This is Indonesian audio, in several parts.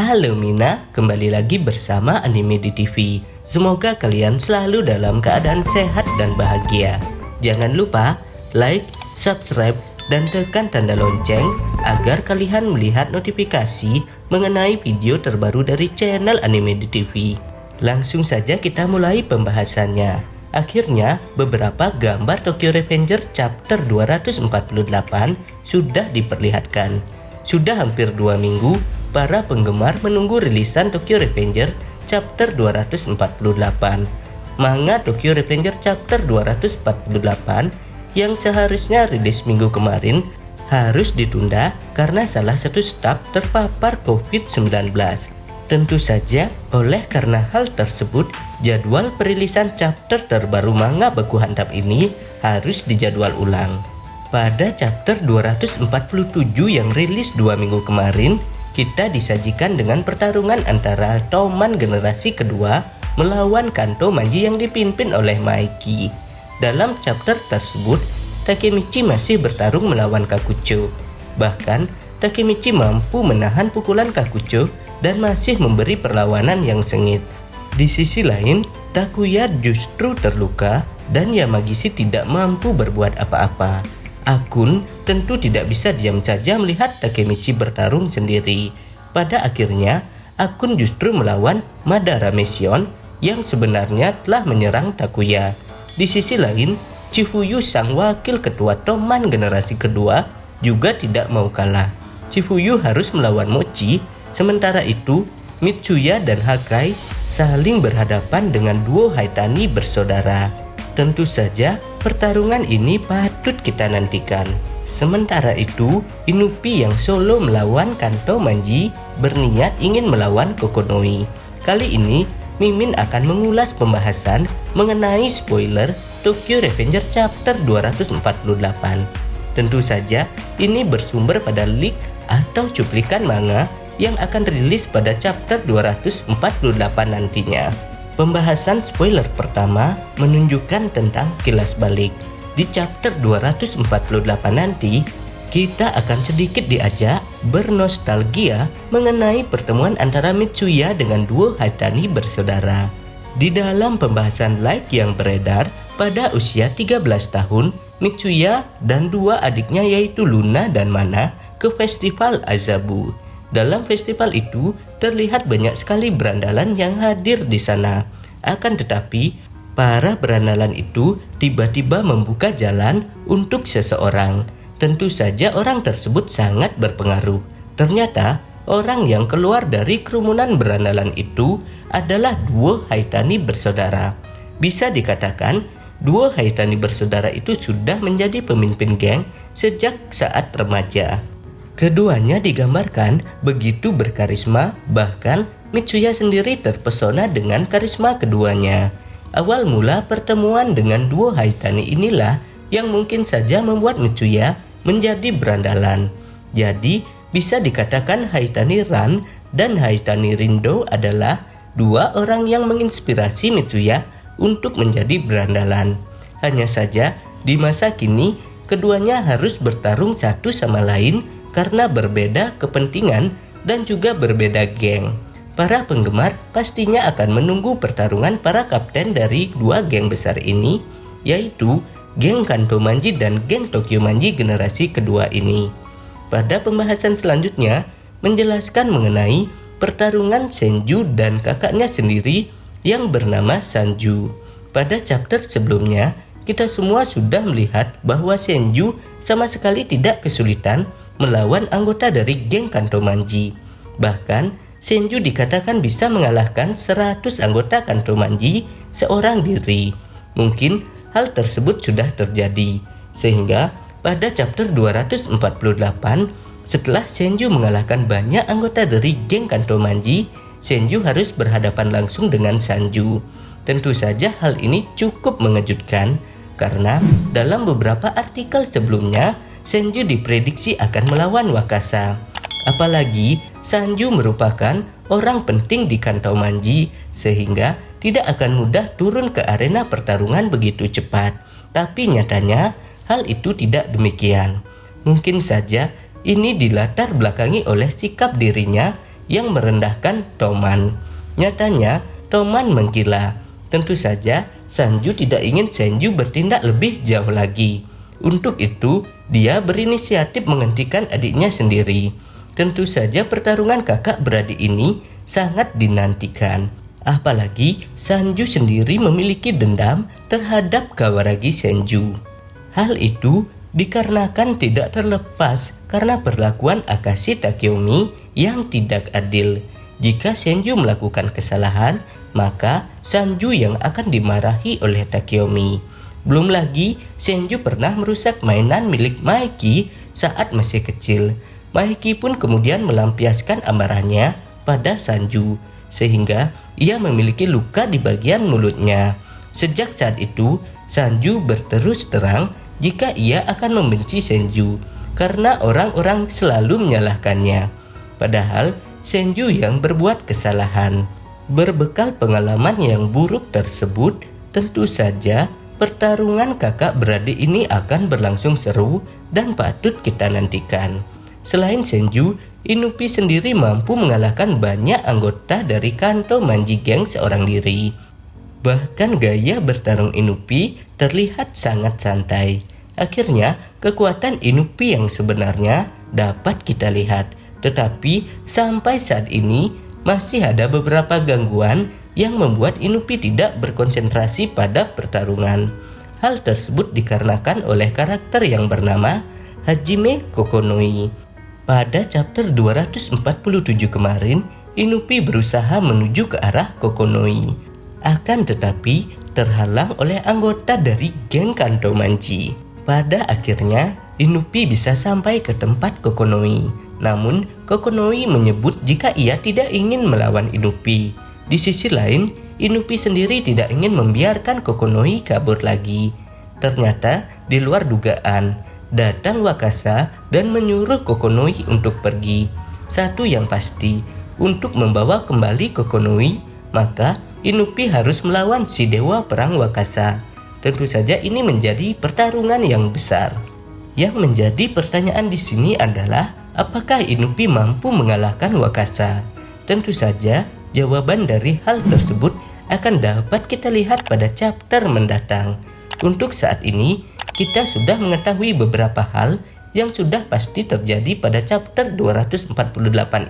Halo Mina, kembali lagi bersama Anime di TV. Semoga kalian selalu dalam keadaan sehat dan bahagia. Jangan lupa like, subscribe, dan tekan tanda lonceng agar kalian melihat notifikasi mengenai video terbaru dari channel Anime di TV. Langsung saja kita mulai pembahasannya. Akhirnya, beberapa gambar Tokyo Revenger Chapter 248 sudah diperlihatkan. Sudah hampir 2 minggu, para penggemar menunggu rilisan Tokyo Revenger Chapter 248. Manga Tokyo Revenger Chapter 248 yang seharusnya rilis minggu kemarin harus ditunda karena salah satu staf terpapar COVID-19. Tentu saja oleh karena hal tersebut, jadwal perilisan chapter terbaru manga Baku Hantam ini harus dijadwal ulang. Pada chapter 247 yang rilis 2 minggu kemarin, kita disajikan dengan pertarungan antara Toman generasi kedua melawan Kanto Manji yang dipimpin oleh Maiki. Dalam chapter tersebut, Takemichi masih bertarung melawan Kakucho. Bahkan, Takemichi mampu menahan pukulan Kakucho dan masih memberi perlawanan yang sengit. Di sisi lain, Takuya justru terluka dan Yamagishi tidak mampu berbuat apa-apa. Akun tentu tidak bisa diam saja melihat Takemichi bertarung sendiri. Pada akhirnya, Akun justru melawan Madara Mesion yang sebenarnya telah menyerang Takuya. Di sisi lain, Chifuyu sang wakil ketua Toman generasi kedua juga tidak mau kalah. Chifuyu harus melawan Mochi, sementara itu Mitsuya dan Hakai saling berhadapan dengan duo Haitani bersaudara. Tentu saja pertarungan ini patut kita nantikan. Sementara itu, Inupi yang solo melawan Kanto Manji berniat ingin melawan Kokonoi. Kali ini, Mimin akan mengulas pembahasan mengenai spoiler Tokyo Revenger Chapter 248. Tentu saja, ini bersumber pada leak atau cuplikan manga yang akan rilis pada chapter 248 nantinya. Pembahasan spoiler pertama menunjukkan tentang kilas balik. Di chapter 248 nanti, kita akan sedikit diajak bernostalgia mengenai pertemuan antara Mitsuya dengan duo Haitani bersaudara. Di dalam pembahasan live yang beredar, pada usia 13 tahun, Mitsuya dan dua adiknya yaitu Luna dan Mana ke festival Azabu. Dalam festival itu, terlihat banyak sekali berandalan yang hadir di sana. Akan tetapi, para berandalan itu tiba-tiba membuka jalan untuk seseorang. Tentu saja orang tersebut sangat berpengaruh. Ternyata, orang yang keluar dari kerumunan berandalan itu adalah duo Haitani bersaudara. Bisa dikatakan, duo Haitani bersaudara itu sudah menjadi pemimpin geng sejak saat remaja. Keduanya digambarkan begitu berkarisma, bahkan Mitsuya sendiri terpesona dengan karisma keduanya. Awal mula pertemuan dengan duo Haitani inilah yang mungkin saja membuat Mitsuya menjadi berandalan. Jadi, bisa dikatakan Haitani Ran dan Haitani Rindo adalah dua orang yang menginspirasi Mitsuya untuk menjadi berandalan. Hanya saja, di masa kini, keduanya harus bertarung satu sama lain karena berbeda kepentingan dan juga berbeda geng. Para penggemar pastinya akan menunggu pertarungan para kapten dari dua geng besar ini, yaitu geng Kanto Manji dan geng Tokyo Manji generasi kedua ini. Pada pembahasan selanjutnya, menjelaskan mengenai pertarungan Senju dan kakaknya sendiri yang bernama Sanju. Pada chapter sebelumnya, kita semua sudah melihat bahwa Senju sama sekali tidak kesulitan melawan anggota dari geng Kanto Manji. Bahkan, Senju dikatakan bisa mengalahkan 100 anggota Kanto Manji seorang diri. Mungkin hal tersebut sudah terjadi, sehingga pada chapter 248, setelah Senju mengalahkan banyak anggota dari geng Kanto Manji, Senju harus berhadapan langsung dengan Sanju. Tentu saja hal ini cukup mengejutkan, karena dalam beberapa artikel sebelumnya, Senju diprediksi akan melawan Wakasa. Apalagi Sanju merupakan orang penting di Kanto Manji, sehingga tidak akan mudah turun ke arena pertarungan begitu cepat. Tapi nyatanya hal itu tidak demikian. Mungkin saja ini dilatar belakangi oleh sikap dirinya yang merendahkan Toman. Nyatanya, Toman menggila. Tentu saja, Sanju tidak ingin Senju bertindak lebih jauh lagi. Untuk itu, dia berinisiatif menghentikan adiknya sendiri. Tentu saja pertarungan kakak beradik ini sangat dinantikan. Apalagi Sanju sendiri memiliki dendam terhadap Kawaragi Senju. Hal itu dikarenakan tidak terlepas karena perlakuan Akashi Takeomi yang tidak adil. Jika Senju melakukan kesalahan, maka Sanju yang akan dimarahi oleh Takeomi. Belum lagi Senju pernah merusak mainan milik Maeki saat masih kecil. Maeki pun kemudian melampiaskan amarahnya pada Sanju, sehingga ia memiliki luka di bagian mulutnya. Sejak saat itu, Sanju berterus terang jika ia akan membenci Senju karena orang-orang selalu menyalahkannya. Padahal Senju yang berbuat kesalahan. Berbekal pengalaman yang buruk tersebut, tentu saja pertarungan kakak beradik ini akan berlangsung seru dan patut kita nantikan. Selain Senju, Inupi sendiri mampu mengalahkan banyak anggota dari Kanto Manji Gang seorang diri. Bahkan gaya bertarung Inupi terlihat sangat santai. Akhirnya, kekuatan Inupi yang sebenarnya dapat kita lihat. Tetapi sampai saat ini masih ada beberapa gangguan yang membuat Inupi tidak berkonsentrasi pada pertarungan. Hal tersebut dikarenakan oleh karakter yang bernama Hajime Kokonoi. Pada chapter 247 kemarin, Inupi berusaha menuju ke arah Kokonoi. Akan tetapi terhalang oleh anggota dari geng Kanto Manji. Pada akhirnya, Inupi bisa sampai ke tempat Kokonoi. Namun, Kokonoi menyebut jika ia tidak ingin melawan Inupi. Di sisi lain, Inupi sendiri tidak ingin membiarkan Kokonoi kabur lagi. Ternyata, di luar dugaan, datang Wakasa dan menyuruh Kokonoi untuk pergi. Satu yang pasti, untuk membawa kembali Kokonoi, maka Inupi harus melawan si dewa perang Wakasa. Tentu saja ini menjadi pertarungan yang besar. Yang menjadi pertanyaan di sini adalah, apakah Inupi mampu mengalahkan Wakasa? Tentu saja jawaban dari hal tersebut akan dapat kita lihat pada chapter mendatang. Untuk saat ini, kita sudah mengetahui beberapa hal yang sudah pasti terjadi pada chapter 248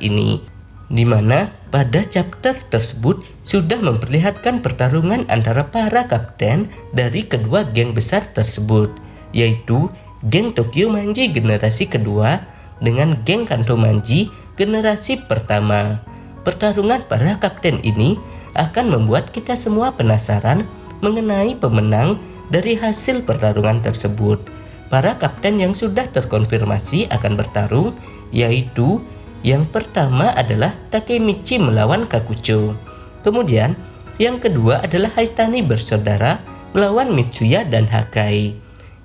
ini, di mana pada chapter tersebut sudah memperlihatkan pertarungan antara para kapten dari kedua geng besar tersebut, yaitu geng Tokyo Manji generasi kedua dengan geng Kanto Manji generasi pertama. Pertarungan para kapten ini akan membuat kita semua penasaran mengenai pemenang dari hasil pertarungan tersebut. Para kapten yang sudah terkonfirmasi akan bertarung, yaitu yang pertama adalah Takemichi melawan Kakucho. Kemudian yang kedua adalah Haitani bersaudara melawan Mitsuya dan Hakai.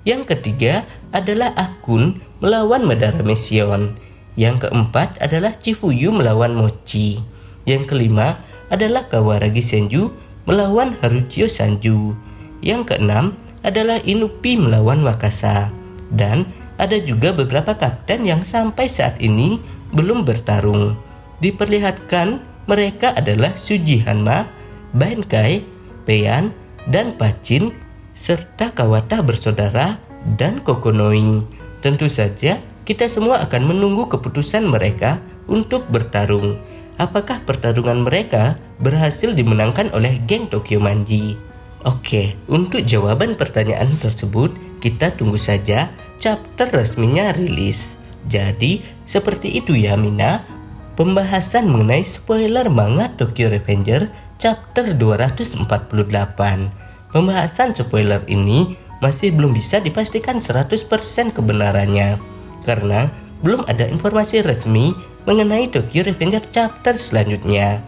Yang ketiga adalah Akun melawan Madara Mesion. Yang keempat adalah Chifuyu melawan Mochi. Yang kelima adalah Kawaragi Senju melawan Haruchio Sanju. Yang keenam adalah Inupi melawan Wakasa. Dan ada juga beberapa kapten yang sampai saat ini belum bertarung. Diperlihatkan mereka adalah Suji Hanma, Bankai, Peian, dan Pachin, serta Kawata bersaudara dan Kokonoi. Tentu saja kita semua akan menunggu keputusan mereka untuk bertarung. Apakah pertarungan mereka berhasil dimenangkan oleh geng Tokyo Manji? Oke, untuk jawaban pertanyaan tersebut, kita tunggu saja chapter resminya rilis. Jadi, seperti itu ya Mina, pembahasan mengenai spoiler manga Tokyo Revenger chapter 248. Pembahasan spoiler ini masih belum bisa dipastikan 100% kebenarannya, karena belum ada informasi resmi mengenai Tokyo Revenger chapter selanjutnya.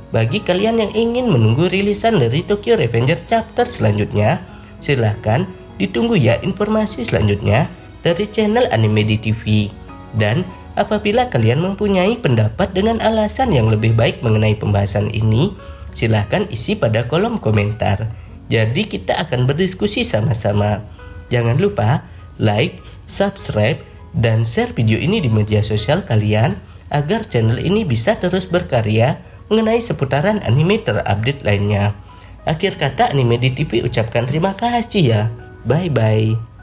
Bagi kalian yang ingin menunggu rilisan dari Tokyo Revenger chapter selanjutnya, silahkan ditunggu ya informasi selanjutnya dari channel Anime di TV. Dan apabila kalian mempunyai pendapat dengan alasan yang lebih baik mengenai pembahasan ini, silahkan isi pada kolom komentar. Jadi kita akan berdiskusi sama-sama. Jangan lupa like, subscribe, dan share video ini di media sosial kalian agar channel ini bisa terus berkarya mengenai seputaran anime terupdate lainnya. Akhir kata Anime di TV ucapkan terima kasih ya. Bye bye.